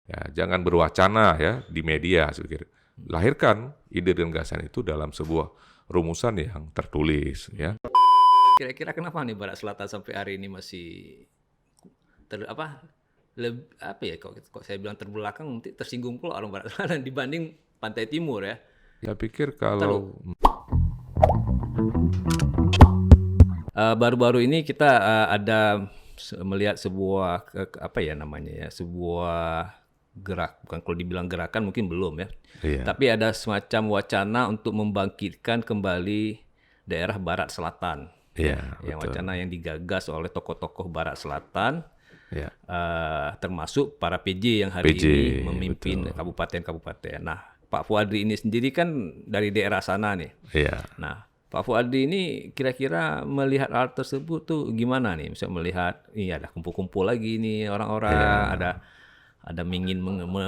Ya, jangan berwacana ya di media, saya pikir. Lahirkan ide dan gagasan itu dalam sebuah rumusan yang tertulis, ya. Kira-kira kenapa nih Barat Selatan sampai hari ini masih apa ya, kok saya bilang terbelakang, nanti tersinggung pula orang Barat Selatan dibanding Pantai Timur ya. Saya pikir Tahu, kalau baru-baru ini kita ada melihat sebuah apa ya namanya ya, sebuah bukan kalau dibilang gerakan mungkin belum ya. iya, Tapi ada semacam wacana untuk membangkitkan kembali daerah Barat Selatan. iya, Yang betul. wacana yang digagas oleh tokoh-tokoh Barat Selatan, Ya, termasuk para PJ yang hari PJ, ini memimpin betul. kabupaten-kabupaten. Nah, Pak Fuadri ini sendiri kan dari daerah sana nih. Iya. Nah, Pak Fuadri ini kira-kira melihat hal tersebut tuh gimana nih? Misalnya melihat, iya ada kumpul-kumpul lagi nih orang-orang, ada ingin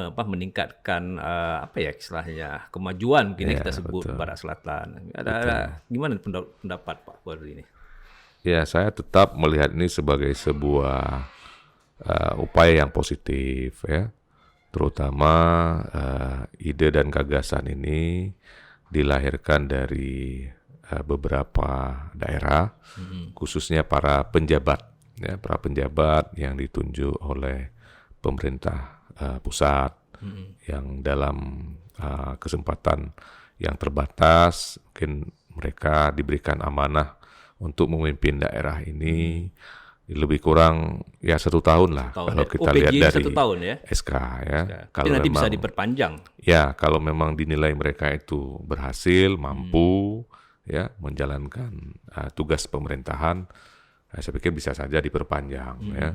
meningkatkan apa ya istilahnya kemajuan mungkin ya Iya, kita sebut betul. Barat Selatan. Ada gimana pendapat Pak Fuadri ini? Ya, saya tetap melihat ini sebagai sebuah upaya yang positif, ya. Terutama ide dan gagasan ini dilahirkan dari beberapa daerah, khususnya para penjabat, ya, para penjabat yang ditunjuk oleh pemerintah pusat, yang dalam kesempatan yang terbatas, mungkin mereka diberikan amanah untuk memimpin daerah ini lebih kurang ya 1 tahun lah Tahun kalau ya. kita OPJ lihat ini 1 dari tahun ya. SK, ya. Tapi Kalau nanti bisa memang diperpanjang. ya kalau memang dinilai mereka itu berhasil, mampu ya menjalankan tugas pemerintahan, saya pikir bisa saja diperpanjang, ya.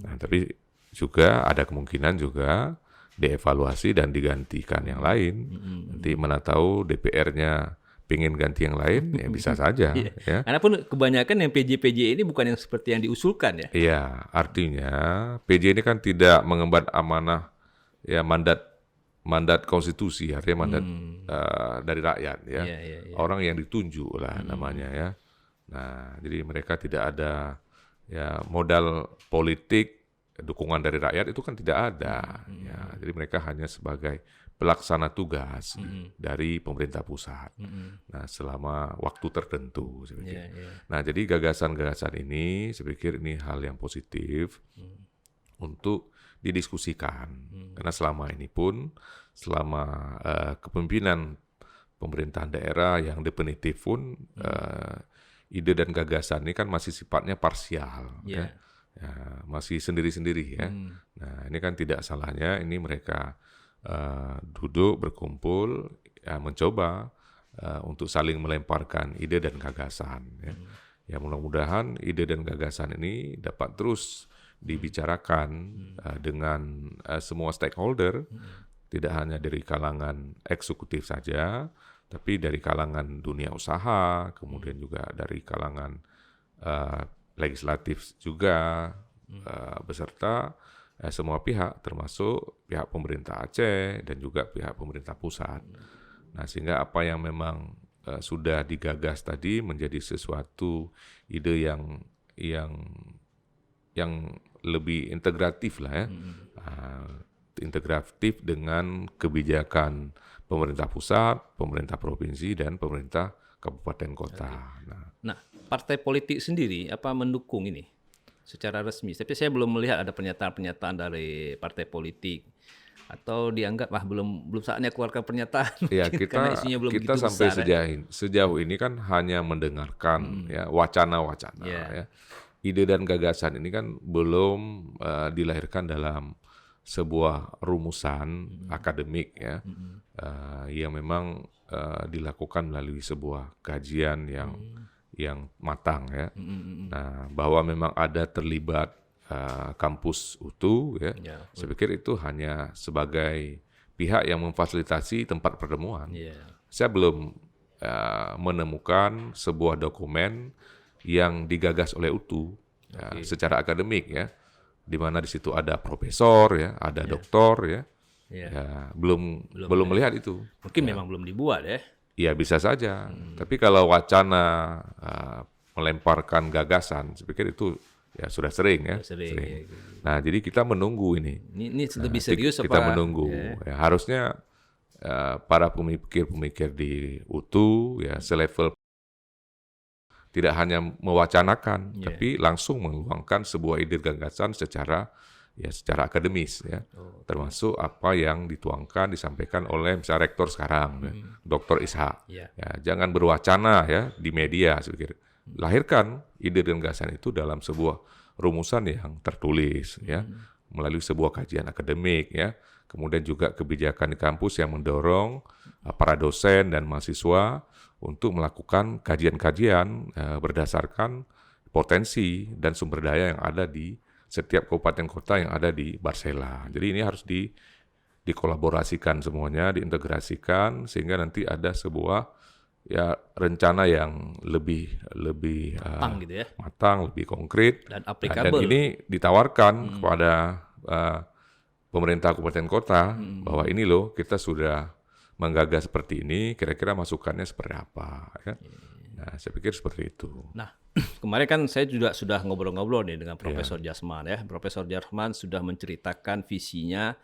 Nah, tapi juga ada kemungkinan juga dievaluasi dan digantikan yang lain. Nanti mana tahu DPR-nya pengen ganti yang lain, ya bisa saja, Iya. ya. Karena pun kebanyakan yang PJ-PJ ini bukan yang seperti yang diusulkan ya. Iya, artinya PJ ini kan tidak mengemban amanah ya mandat konstitusi, artinya mandat dari rakyat, ya. Iya, iya, iya. Orang yang ditunjuk lah namanya, ya. Nah, jadi mereka tidak ada ya modal politik dukungan dari rakyat itu kan tidak ada, ya. Jadi mereka hanya sebagai pelaksana tugas dari pemerintah pusat. Nah, selama waktu tertentu, saya pikir. Iya, iya. Nah, jadi gagasan-gagasan ini, saya pikir ini hal yang positif untuk didiskusikan. Karena selama ini pun, selama kepemimpinan pemerintahan daerah yang definitif pun, ide dan gagasan ini kan masih sifatnya parsial, Iya. ya. Ya, masih sendiri-sendiri, ya. Nah, ini kan tidak salahnya ini mereka duduk berkumpul, ya, mencoba untuk saling melemparkan ide dan gagasan, ya. Ya, mudah-mudahan ide dan gagasan ini dapat terus dibicarakan dengan semua stakeholder, tidak hanya dari kalangan eksekutif saja, tapi dari kalangan dunia usaha, kemudian juga dari kalangan legislatif juga, beserta semua pihak, termasuk pihak pemerintah Aceh dan juga pihak pemerintah pusat. Nah, sehingga apa yang memang sudah digagas tadi menjadi sesuatu ide yang lebih integratif lah, ya. Integratif dengan kebijakan pemerintah pusat, pemerintah provinsi, dan pemerintah kabupaten kota. Nah, partai politik sendiri apa mendukung ini secara resmi? Tapi saya belum melihat ada pernyataan-pernyataan dari partai politik, atau dianggap belum saatnya keluarkan pernyataan Ya, karena isunya belum kita begitu sampai besar ya. sejauh ini kan hanya mendengarkan ya wacana-wacana, Iya. ya. Ide dan gagasan ini kan belum dilahirkan dalam sebuah rumusan akademik, ya, yang memang dilakukan melalui sebuah kajian yang matang, ya. Nah, bahwa memang ada terlibat kampus utuh, ya. Ya. Saya pikir itu hanya sebagai pihak yang memfasilitasi tempat pertemuan. Iya. Saya belum menemukan sebuah dokumen yang digagas oleh utuh secara akademik, ya, di mana di situ ada profesor, ya, ada doktor, ya. Iya. Ya, belum melihat itu. Mungkin memang belum dibuat ya. Ya, bisa saja. Tapi kalau wacana melemparkan gagasan, saya pikir itu ya sudah sering ya. Sering. Sering. Ya. Nah, jadi kita menunggu ini. Ini lebih serius Kita apa? menunggu. Ya, harusnya para pemikir-pemikir di UTU ya selevel tidak hanya mewacanakan, tapi langsung mengeluarkan sebuah ide gagasan secara akademis ya, termasuk apa yang dituangkan disampaikan oleh misalnya rektor sekarang, Dr. Ishak. Ya, jangan berwacana ya di media, saya pikir. Lahirkan ide dan gagasan itu dalam sebuah rumusan yang tertulis ya, melalui sebuah kajian akademik ya. Kemudian juga kebijakan di kampus yang mendorong para dosen dan mahasiswa untuk melakukan kajian-kajian berdasarkan potensi dan sumber daya yang ada di setiap kabupaten kota yang ada di Barsela. Jadi ini harus dikolaborasikan semuanya, diintegrasikan sehingga nanti ada sebuah ya rencana yang lebih matang gitu ya. Matang, lebih konkret dan Dan applicable. ini ditawarkan kepada pemerintah kabupaten kota bahwa ini loh kita sudah menggagas seperti ini, kira-kira masukannya seperti apa ya. Nah, saya pikir seperti itu. Nah, kemarin kan saya juga sudah ngobrol-ngobrol nih dengan Profesor Jasman ya. Profesor Jasman sudah menceritakan visinya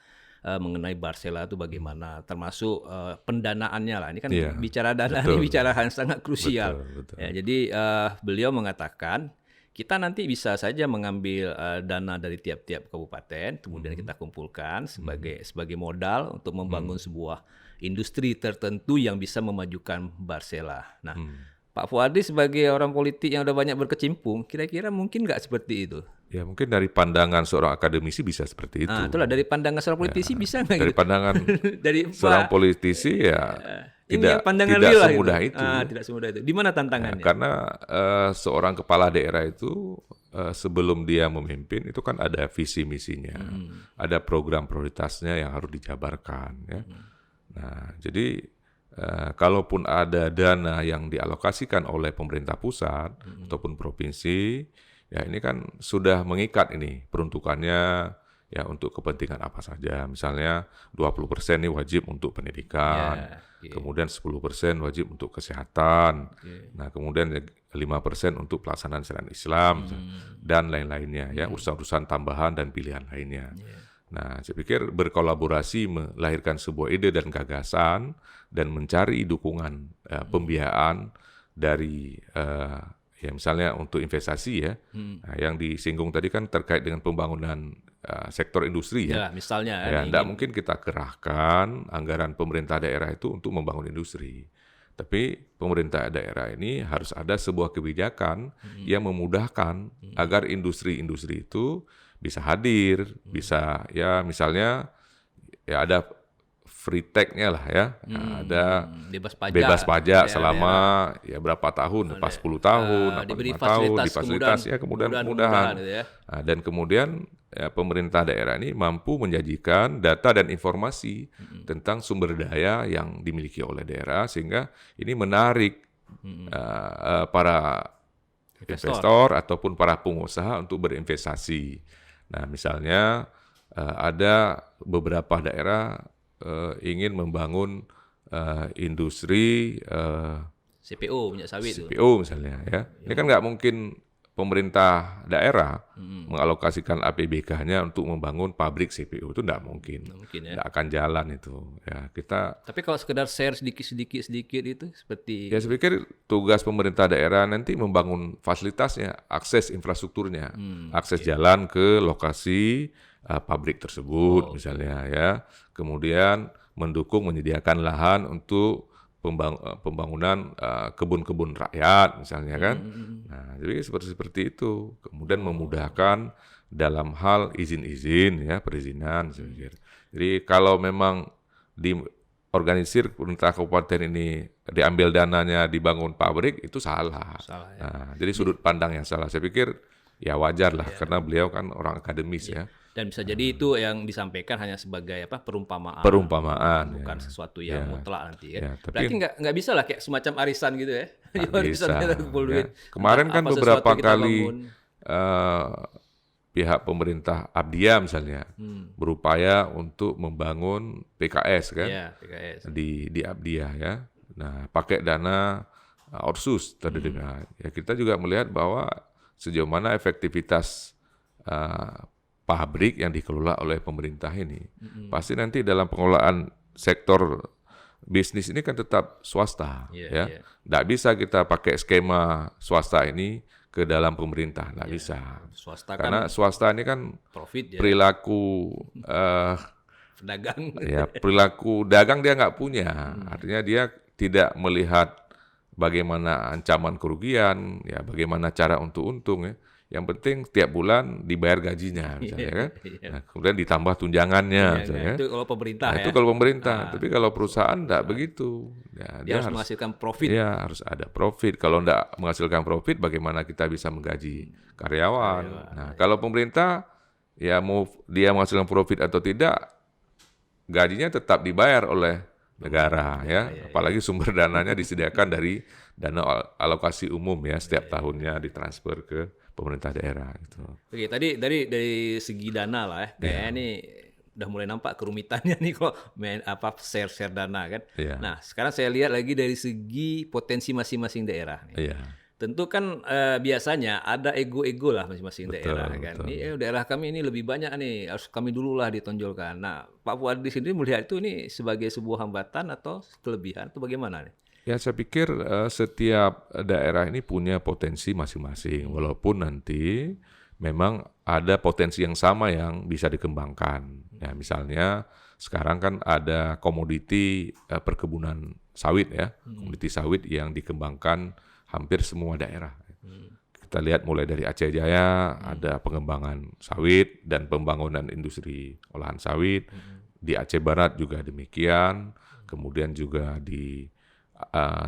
mengenai Barsela itu bagaimana, termasuk pendanaannya lah. Ini kan bicara dana, ini bicara yang sangat krusial. Betul. Ya, jadi beliau mengatakan kita nanti bisa saja mengambil dana dari tiap-tiap kabupaten, kemudian kita kumpulkan sebagai modal untuk membangun sebuah industri tertentu yang bisa memajukan Barsela. Nah, Pak Fuadi sebagai orang politik yang udah banyak berkecimpung, kira-kira mungkin nggak seperti itu? Ya mungkin dari pandangan seorang akademisi bisa seperti itu. Nah, itulah dari pandangan seorang politisi bisa nggak dari gitu? pandangan dari seorang politisi ya tidak semudah itu. Tidak semudah itu. Di mana tantangannya? Karena seorang kepala daerah itu sebelum dia memimpin itu kan ada visi misinya, ada program prioritasnya yang harus dijabarkan ya. Nah, jadi kalaupun ada dana yang dialokasikan oleh pemerintah pusat ataupun provinsi, ya ini kan sudah mengikat ini peruntukannya ya untuk kepentingan apa saja. Misalnya 20% ini wajib untuk pendidikan, kemudian 10% wajib untuk kesehatan, nah kemudian 5% untuk pelaksanaan syariat Islam dan lain-lainnya ya, urusan-urusan tambahan dan pilihan lainnya. Nah, saya pikir berkolaborasi melahirkan sebuah ide dan gagasan dan mencari dukungan pembiayaan dari ya misalnya untuk investasi ya. Nah, yang disinggung tadi kan terkait dengan pembangunan sektor industri ya. Misalnya tidak mungkin kita kerahkan anggaran pemerintah daerah itu untuk membangun industri. Tapi pemerintah daerah ini harus ada sebuah kebijakan yang memudahkan agar industri-industri itu bisa hadir, bisa ya misalnya ya ada free tag-nya lah ya, ada bebas pajak selama ya berapa tahun, pas 10 tahun, 5 tahun, difasilitas ya kemudahan. Gitu ya. Nah, dan kemudian ya, pemerintah daerah ini mampu menyajikan data dan informasi tentang sumber daya yang dimiliki oleh daerah sehingga ini menarik para investor ataupun para pengusaha untuk berinvestasi. Nah, misalnya ada beberapa daerah ingin membangun industri CPO minyak sawit CPO misalnya ya. Ini kan nggak mungkin pemerintah daerah mengalokasikan APBK-nya untuk membangun pabrik CPO, itu nggak mungkin. Nggak akan jalan itu. Ya, Tapi kalau sekedar share sedikit itu seperti. Ya saya pikir tugas pemerintah daerah nanti membangun fasilitasnya, akses infrastrukturnya, akses jalan ke lokasi pabrik tersebut misalnya ya. Kemudian mendukung menyediakan lahan untuk pembangunan kebun-kebun rakyat misalnya kan. Nah, jadi seperti itu. Kemudian memudahkan dalam hal izin-izin ya, perizinan saya pikir. Jadi kalau memang diorganisir pemerintah kabupaten ini diambil dananya dibangun pabrik itu salah. Ya. Nah, jadi sudut pandang yang salah. Saya pikir ya wajar lah karena beliau kan orang akademis ya. Dan bisa jadi itu yang disampaikan hanya sebagai perumpamaan. Bukan sesuatu yang mutlak nanti ya. Tapi berarti nggak bisa lah kayak semacam arisan gitu ya. Bisa. Ya. Kemarin kan beberapa kali pihak pemerintah Abdia misalnya berupaya untuk membangun PKS kan. Ya, PKS. Di Abdia ya. Nah, pakai dana Otsus tadi dengan. Ya kita juga melihat bahwa sejauh mana efektivitas pabrik yang dikelola oleh pemerintah ini. Pasti nanti dalam pengelolaan sektor bisnis ini kan tetap swasta, ya. Nggak bisa kita pakai skema swasta ini ke dalam pemerintah, nggak bisa. Swasta Karena kan swasta ini kan profit ya, perilaku pedagang. ya perilaku dagang dia nggak punya. Artinya dia tidak melihat bagaimana ancaman kerugian, ya bagaimana cara untuk untung ya. Yang penting tiap bulan dibayar gajinya, misalnya kan. Nah, kemudian ditambah tunjangannya, misalnya. Itu kalau pemerintah Nah, ya. itu kalau pemerintah. Tapi kalau perusahaan enggak begitu. Ya, Dia harus menghasilkan profit. Iya, harus ada profit. Kalau enggak menghasilkan profit, bagaimana kita bisa menggaji karyawan? Nah, kalau pemerintah ya mau dia menghasilkan profit atau tidak, gajinya tetap dibayar oleh negara ya. Apalagi sumber dananya disediakan dari dana alokasi umum ya, setiap tahunnya ditransfer ke pemerintah daerah gitu. Oke, tadi dari segi dana lah ya. Kayaknya ini udah mulai nampak kerumitannya nih kalau share dana kan. Nah, sekarang saya lihat lagi dari segi potensi masing-masing daerah nih. Tentu kan biasanya ada ego-ego lah masing-masing daerah kan. Ini daerah kami ini lebih banyak nih, harus kami dulu lah ditonjolkan. Nah, Pak Fuad di sini melihat itu ini sebagai sebuah hambatan atau kelebihan atau bagaimana nih? Ya, saya pikir setiap daerah ini punya potensi masing-masing, walaupun nanti memang ada potensi yang sama yang bisa dikembangkan. Ya, misalnya sekarang kan ada komoditi perkebunan sawit ya, komoditi sawit yang dikembangkan hampir semua daerah. Kita lihat mulai dari Aceh Jaya ada pengembangan sawit dan pembangunan industri olahan sawit. Di Aceh Barat juga demikian. Kemudian juga di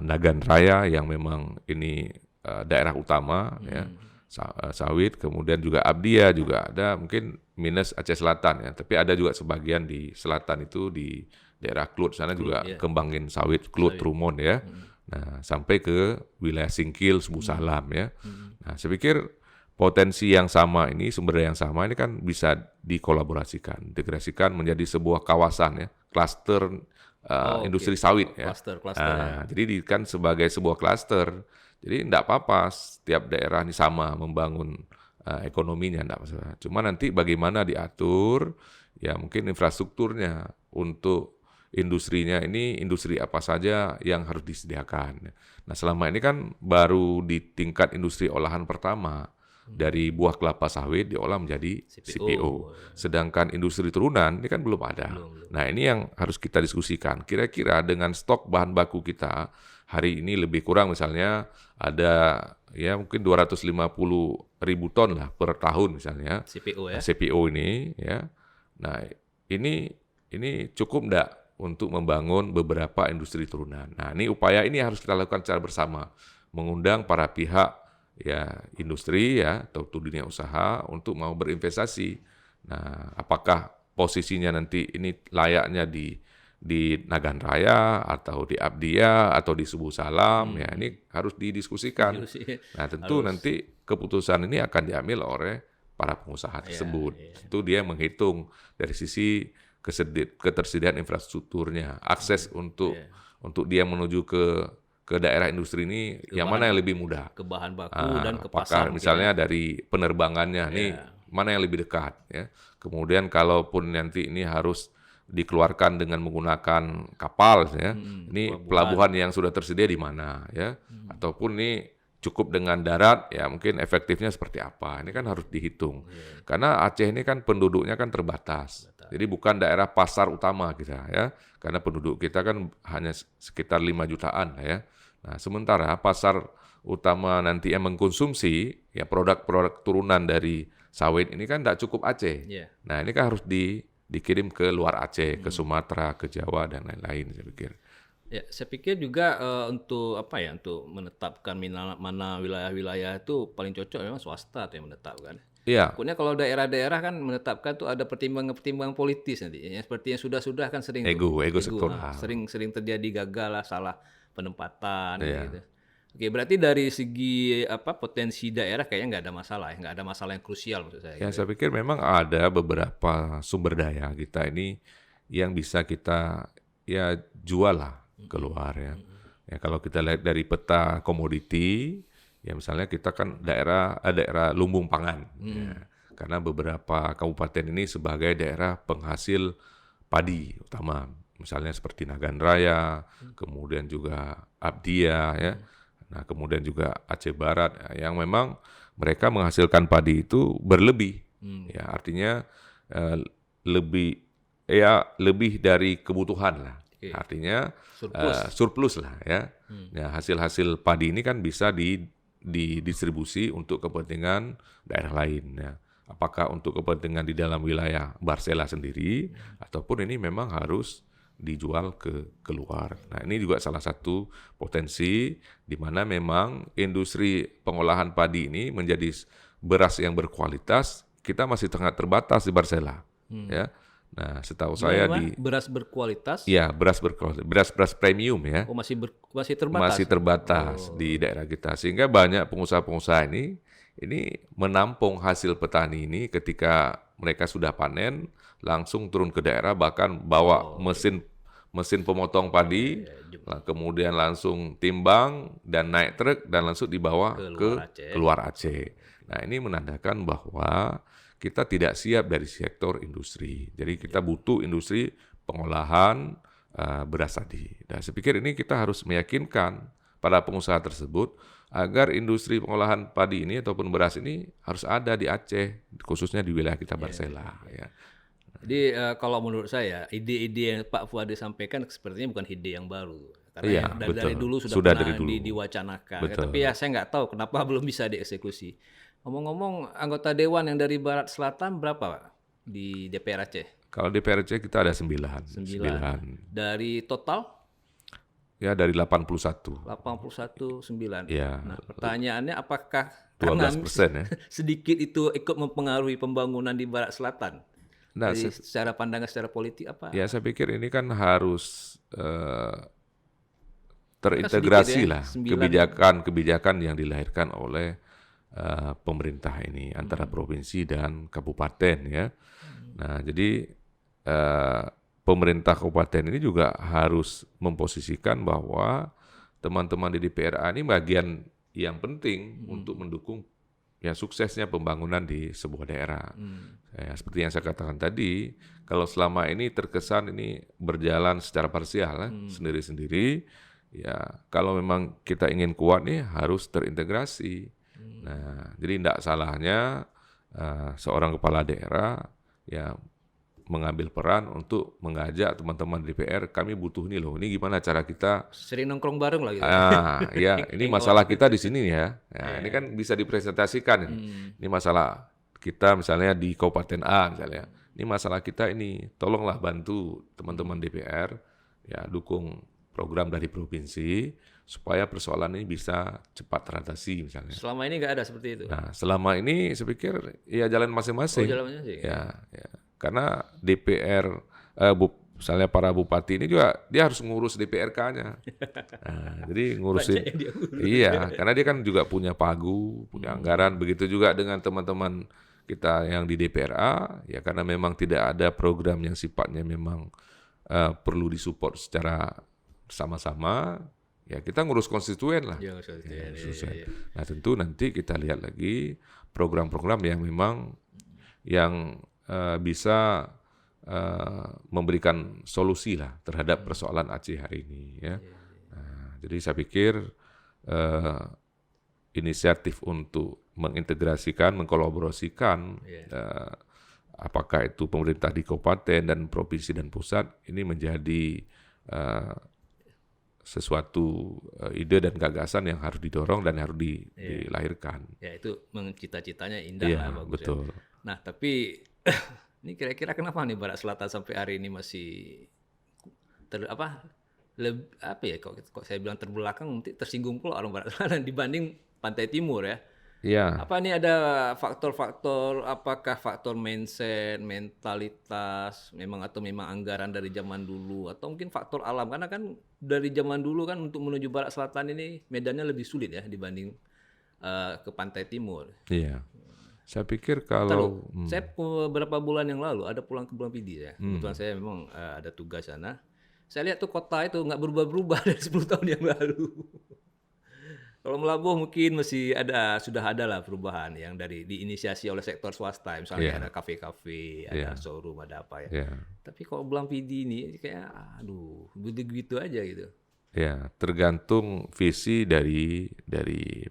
Nagan Raya yang memang ini daerah utama ya, sawit. Kemudian juga Abdia juga ada, mungkin minus Aceh Selatan ya. Tapi ada juga sebagian di selatan itu di daerah Klut sana juga kembangin sawit Klut Trumon ya. Nah, sampai ke wilayah Singkil, Subu Salam ya. Nah, saya pikir potensi yang sama ini, sumber daya yang sama ini kan bisa dikolaborasikan, integrasikan menjadi sebuah kawasan ya, klaster industri sawit ya. Klaster Jadi kan sebagai sebuah klaster. Jadi enggak apa-apa setiap daerah ini sama membangun ekonominya, enggak masalah. Cuma nanti bagaimana diatur ya, mungkin infrastrukturnya untuk industrinya ini, industri apa saja yang harus disediakan. Nah, selama ini kan baru di tingkat industri olahan pertama, dari buah kelapa sawit diolah menjadi CPO. Sedangkan industri turunan ini kan belum ada. Nah, ini yang harus kita diskusikan. Kira-kira dengan stok bahan baku kita hari ini lebih kurang misalnya ada ya mungkin 250.000 ton lah per tahun misalnya. CPO ya. CPO ini ya. Nah, ini cukup enggak untuk membangun beberapa industri turunan. Nah, ini upaya ini harus kita lakukan secara bersama, mengundang para pihak ya industri ya atau dunia usaha untuk mau berinvestasi. Nah, apakah posisinya nanti ini layaknya di Nagan Raya atau di Abdia atau di Subu Salam ya, ini harus didiskusikan. Nah, tentu nanti keputusan ini akan diambil oleh para pengusaha tersebut. Itu dia menghitung dari sisi ketersediaan infrastrukturnya, akses untuk dia menuju ke daerah industri ini yang mana yang lebih mudah? Ke bahan baku dan ke Apakah pasar. misalnya dari penerbangannya nih mana yang lebih dekat ya. Kemudian kalaupun nanti ini harus dikeluarkan dengan menggunakan kapal ya. Ini pelabuhan yang sudah tersedia di mana ya. Ataupun ini cukup dengan darat ya, mungkin efektifnya seperti apa. Ini kan harus dihitung. Karena Aceh ini kan penduduknya kan terbatas. Jadi bukan daerah pasar utama kita ya. Karena penduduk kita kan hanya sekitar 5 jutaan ya. Nah, sementara pasar utama nanti yang mengkonsumsi ya produk-produk turunan dari sawit ini kan tidak cukup Aceh. Nah, ini kan harus dikirim ke luar Aceh, ke Sumatera, ke Jawa dan lain-lain saya pikir. Ya, saya pikir juga untuk untuk menetapkan mana wilayah-wilayah itu paling cocok memang swasta tuh yang menetapkan. Iya. Takutnya kalau daerah-daerah kan menetapkan tuh ada pertimbangan politis nanti. Ya, seperti yang sudah-sudah kan sering ego sektoral. Sering terjadi gagal lah, salah penempatan gitu. Oke, berarti dari segi potensi daerah kayaknya nggak ada masalah ya, nggak ada masalah yang krusial maksud saya. Ya, saya pikir memang ada beberapa sumber daya kita ini yang bisa kita jual lah keluar ya. Ya, kalau kita lihat dari peta komoditi Ya misalnya kita kan daerah lumbung pangan, ya. Karena beberapa kabupaten ini sebagai daerah penghasil padi utama, misalnya seperti Nagan Raya, kemudian juga Abdia, ya. Nah kemudian juga Aceh Barat, ya, yang memang mereka menghasilkan padi itu berlebih, ya artinya lebih dari kebutuhan lah. Oke. Artinya Surplus. surplus lah ya. Ya hasil-hasil padi ini kan bisa didistribusi untuk kepentingan daerah lain ya. Apakah untuk kepentingan di dalam wilayah Barsela sendiri ataupun ini memang harus dijual ke keluar. Nah, ini juga salah satu potensi di mana memang industri pengolahan padi ini menjadi beras yang berkualitas, kita masih sangat terbatas di Barsela ya. Nah, setahu saya beras berkualitas. ya beras berkualitas, beras premium ya. Oh, masih terbatas. Masih terbatas di daerah kita. Sehingga banyak pengusaha-pengusaha ini menampung hasil petani ini ketika mereka sudah panen, langsung turun ke daerah, bahkan bawa mesin pemotong padi, kemudian langsung timbang dan naik truk dan langsung dibawa keluar Aceh. Nah, ini menandakan bahwa kita tidak siap dari sektor industri. Jadi kita butuh industri pengolahan beras tadi. Dan saya pikir ini kita harus meyakinkan para pengusaha tersebut agar industri pengolahan padi ini ataupun beras ini harus ada di Aceh, khususnya di wilayah kita Barsela. Ya. Jadi kalau menurut saya ide-ide yang Pak Fuade sampaikan sepertinya bukan ide yang baru. Karena dari dulu sudah pernah diwacanakan. Tapi ya saya nggak tahu kenapa belum bisa dieksekusi. Ngomong-ngomong, anggota dewan yang dari Barat Selatan berapa Pak di DPR Aceh? Kalau DPR Aceh kita ada 9. Dari total? Ya dari 81. 9. Ya. Nah, pertanyaannya apakah 12% ya? sedikit itu ikut mempengaruhi pembangunan di Barat Selatan? Nah, jadi secara pandangan secara politik apa? Ya saya pikir ini kan harus terintegrasi lah kebijakan yang dilahirkan oleh pemerintah ini antara provinsi dan kabupaten ya. Nah jadi pemerintah kabupaten ini juga harus memposisikan bahwa teman-teman di DPRA ini bagian yang penting untuk mendukung ya suksesnya pembangunan di sebuah daerah. Ya, seperti yang saya katakan tadi, kalau selama ini terkesan ini berjalan secara parsial, sendiri-sendiri, ya kalau memang kita ingin kuat nih harus terintegrasi. Nah, jadi tidak salahnya seorang kepala daerah ya mengambil peran untuk mengajak teman-teman DPR, kami butuh nih loh, ini gimana cara kita sering nongkrong bareng lah gitu. Ya, ini masalah kita di sini ya. Nah, ini kan bisa dipresentasikan. Ini masalah kita misalnya di Kabupaten A misalnya. Ini masalah kita ini, tolonglah bantu teman-teman DPR ya dukung program dari provinsi supaya persoalan ini bisa cepat teratasi misalnya. Selama ini nggak ada seperti itu. Nah, selama ini saya pikir ya jalan masing-masing. Jalan masing-masing. Ya. Karena DPR, misalnya para bupati ini juga dia harus ngurus DPRK-nya. Nah, jadi ngurusin, iya, karena dia kan juga punya pagu, punya anggaran. Begitu juga dengan teman-teman kita yang di DPRA, ya karena memang tidak ada program yang sifatnya memang perlu disupport secara sama-sama. Ya kita ngurus konstituen lah. Ya. Nah tentu nanti kita lihat lagi program-program yang memang yang bisa memberikan solusi lah terhadap persoalan Aceh hari ini ya. Nah, jadi saya pikir inisiatif untuk mengintegrasikan, mengkolaborasikan apakah itu pemerintah di kabupaten dan provinsi dan pusat ini menjadi sesuatu ide dan gagasan yang harus didorong dan harus dilahirkan. Ya itu cita-citanya indah lah, bagus. Betul. Ya. Nah tapi ini kira-kira kenapa nih Barat Selatan sampai hari ini masih kok saya bilang terbelakang, nanti tersinggung pula orang Barat Selatan dibanding Pantai Timur ya. Iya. Apa nih ada faktor-faktor, apakah faktor mindset, mentalitas, memang anggaran dari zaman dulu, atau mungkin faktor alam, karena kan dari zaman dulu kan untuk menuju Barat Selatan ini medannya lebih sulit ya dibanding ke Pantai Timur. Iya. Saya pikir kalau saya beberapa bulan yang lalu ada pulang ke Bulan Pidi ya. Kebetulan saya memang ada tugas sana. Saya lihat tuh kota itu nggak berubah-berubah dari 10 tahun yang lalu. Kalau Melabuh mungkin sudah ada lah perubahan yang diinisiasi oleh sektor swasta, misalnya Iya, ada kafe-kafe, ada iya, showroom, ada apa ya. iya. Tapi kalau Belang PD ini kayak aduh, begitu-begitu aja gitu. Ya, tergantung visi dari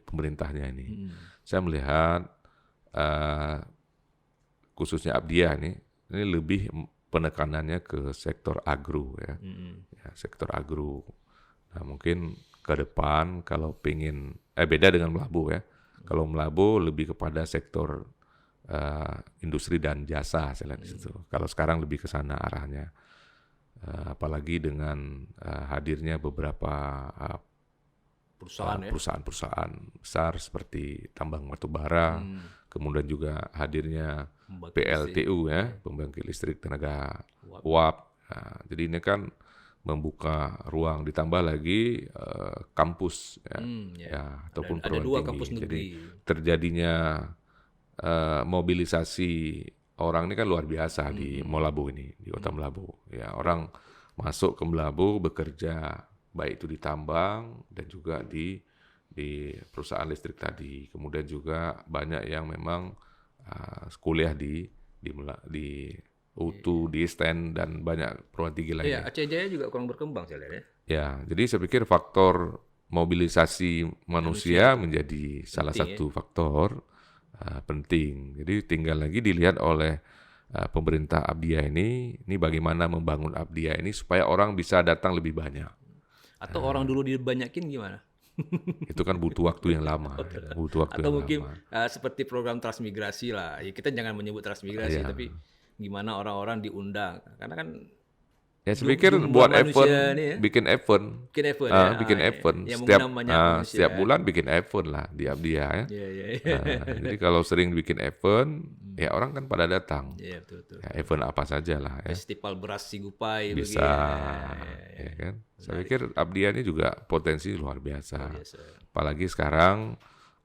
pemerintahnya ini. Saya melihat eh, khususnya Abdiya ini lebih penekanannya ke sektor agro ya. Ya, sektor agro. Nah, mungkin ke depan kalau pengen beda dengan Melabu ya. Kalau Melabu lebih kepada sektor industri dan jasa saya lihat di situ. Kalau sekarang lebih ke sana arahnya. Apalagi dengan hadirnya beberapa Perusahaan ya. perusahaan-perusahaan besar seperti tambang batubara, kemudian juga hadirnya Pembangkit PLTU ya, pembangkit listrik tenaga uap. Nah, jadi ini kan membuka ruang, ditambah lagi kampus ya, Ya. ya ataupun Ada perguruan 2 tinggi. kampus Jadi negeri. terjadinya mobilisasi orang ini kan luar biasa di Melabu ini, di kota Melabu. Ya, orang masuk ke Melabu bekerja baik itu di tambang dan juga di perusahaan listrik tadi. Kemudian juga banyak yang memang kuliah di UTU, di STEN dan banyak perguruan tinggi Iya, lainnya. Aceh Jaya juga kurang berkembang saya lihat ya. Ya, jadi saya pikir faktor mobilisasi manusia menjadi salah penting, satu faktor penting. Jadi tinggal lagi dilihat oleh pemerintah Abdiya ini bagaimana membangun Abdiya ini supaya orang bisa datang lebih banyak. Atau orang dulu dibanyakin gimana? Itu kan butuh waktu yang lama, butuh waktu Atau yang mungkin lama. seperti program transmigrasi lah. Ya, kita jangan menyebut transmigrasi, Iya. tapi gimana orang-orang diundang. Karena kan Ya saya pikir jumlah buat manusia event, ini ya. bikin event, Bikin event ya. bikin event Yang setiap mengundang banyak manusia. setiap bulan bikin event lah di Abdiya ya. Iya, iya, iya. Jadi kalau sering bikin event, ya orang kan pada datang. Iya, betul. Ya, event apa saja lah ya. Festival beras Sigupai Bisa, ya kan. Saya pikir Abdiya ini juga potensi luar biasa. biasa. Apalagi sekarang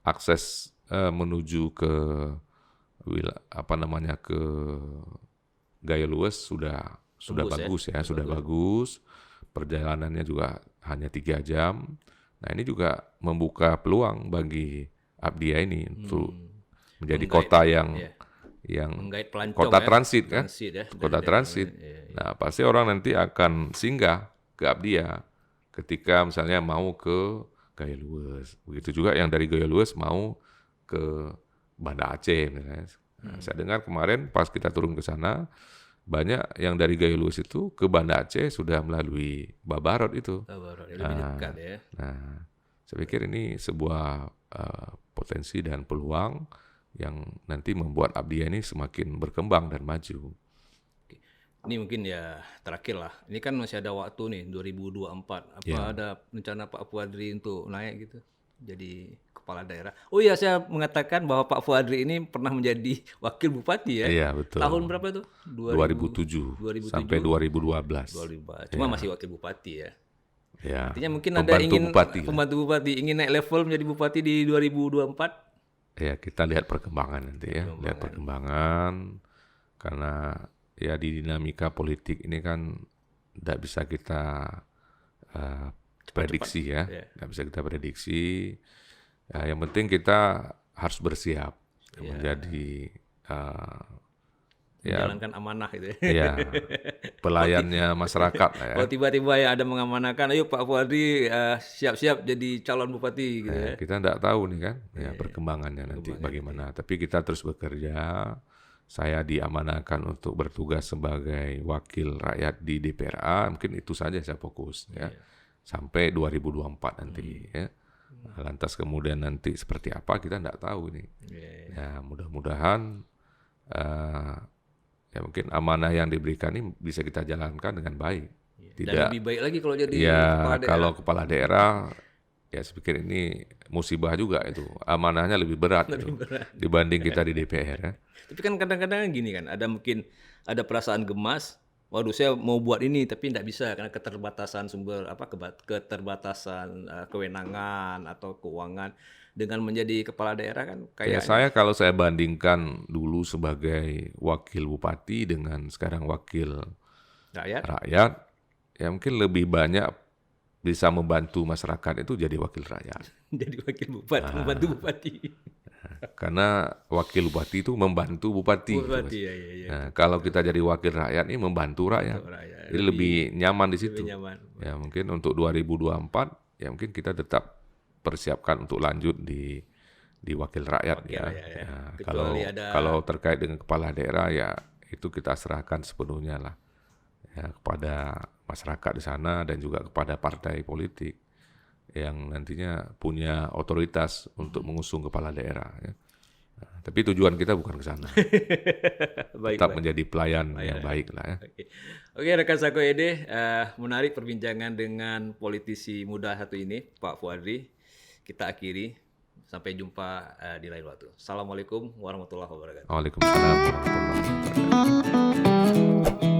akses menuju ke ke Gaya Luwes sudah Tembus, bagus ya, sudah bagus. Perjalanannya juga hanya 3 jam. Nah ini juga membuka peluang bagi Abdiya ini untuk menjadi kota yang Menggait pelancong kota ya. transit kan, Transit ya. kota transit. Nah pasti orang nanti akan singgah ke Abdiya ketika misalnya mau ke Gaya Luwes. Begitu juga yang dari Gaya Luwes mau ke Banda Aceh misalnya. Nah, saya dengar kemarin pas kita turun ke sana banyak yang dari Gaya Luwes itu ke Banda Aceh sudah melalui Babarot itu. Baru, ya, lebih dekat ya. Nah, saya pikir ini sebuah potensi dan peluang yang nanti membuat Abdiya ini semakin berkembang dan maju. Ini mungkin ya terakhir lah. Ini kan masih ada waktu nih 2024. Apa ada rencana Pak Fuadri untuk naik gitu? Jadi kepala daerah. Oh iya, saya mengatakan bahwa Pak Fuadri ini pernah menjadi wakil bupati ya. Iya, betul. Tahun berapa tuh? 2007 sampai 2012. 2012. Cuma masih wakil bupati ya. Ya. Artinya mungkin ada ingin pembantu bupati ingin naik level menjadi bupati di 2024. Ya, kita lihat perkembangan nanti ya. Lihat perkembangan karena ya di dinamika politik ini kan tidak bisa kita prediksi ya. Tidak bisa kita prediksi. Ya, yang penting kita harus bersiap menjadi menjalankan amanah gitu ya. Ya, pelayannya masyarakat lah ya. Kalau tiba-tiba ya ada mengamanahkan, ayo Pak Fuadri siap-siap jadi calon bupati gitu ya. Kita tidak tahu nih kan ya perkembangannya nanti bagaimana. Tapi kita terus bekerja. Saya diamanahkan untuk bertugas sebagai wakil rakyat di DPRA, mungkin itu saja saya fokus ya. Sampai 2024 nanti ya. Lantas kemudian nanti seperti apa kita tidak tahu ini. Ya mudah-mudahan ya mungkin amanah yang diberikan ini bisa kita jalankan dengan baik. Tidak. Dan lebih baik lagi kalau jadi kepala daerah. Kalau kepala daerah ya saya pikir ini musibah juga itu. Amanahnya lebih berat, dibanding kita di DPR ya. Tapi kan kadang-kadang gini kan, ada perasaan gemas. Waduh, saya mau buat ini tapi tidak bisa karena keterbatasan keterbatasan kewenangan atau keuangan. Dengan menjadi kepala daerah kan kayak kalau saya bandingkan dulu sebagai wakil bupati dengan sekarang wakil rakyat ya mungkin lebih banyak bisa membantu masyarakat itu jadi wakil rakyat. Jadi wakil bupati, membantu bupati. Karena wakil bupati itu membantu bupati. Bupati, gitu, ya. Nah, kalau kita jadi wakil rakyat ini membantu rakyat. Jadi lebih nyaman di situ. Nyaman. Ya mungkin untuk 2024 ya mungkin kita tetap persiapkan untuk lanjut di wakil rakyat ya. Ya, kalau terkait dengan kepala daerah ya itu kita serahkan sepenuhnya lah ya kepada masyarakat di sana dan juga kepada partai politik yang nantinya punya otoritas untuk mengusung kepala daerah ya. Nah, tapi tujuan kita bukan ke sana. Tetap menjadi pelayan yang baik lah ya. Oke, rekan Sako Ede, menarik perbincangan dengan politisi muda satu ini, Pak Fuadri. Kita akhiri. Sampai jumpa di lain waktu. Assalamualaikum warahmatullahi wabarakatuh. Waalaikumsalam warahmatullahi wabarakatuh.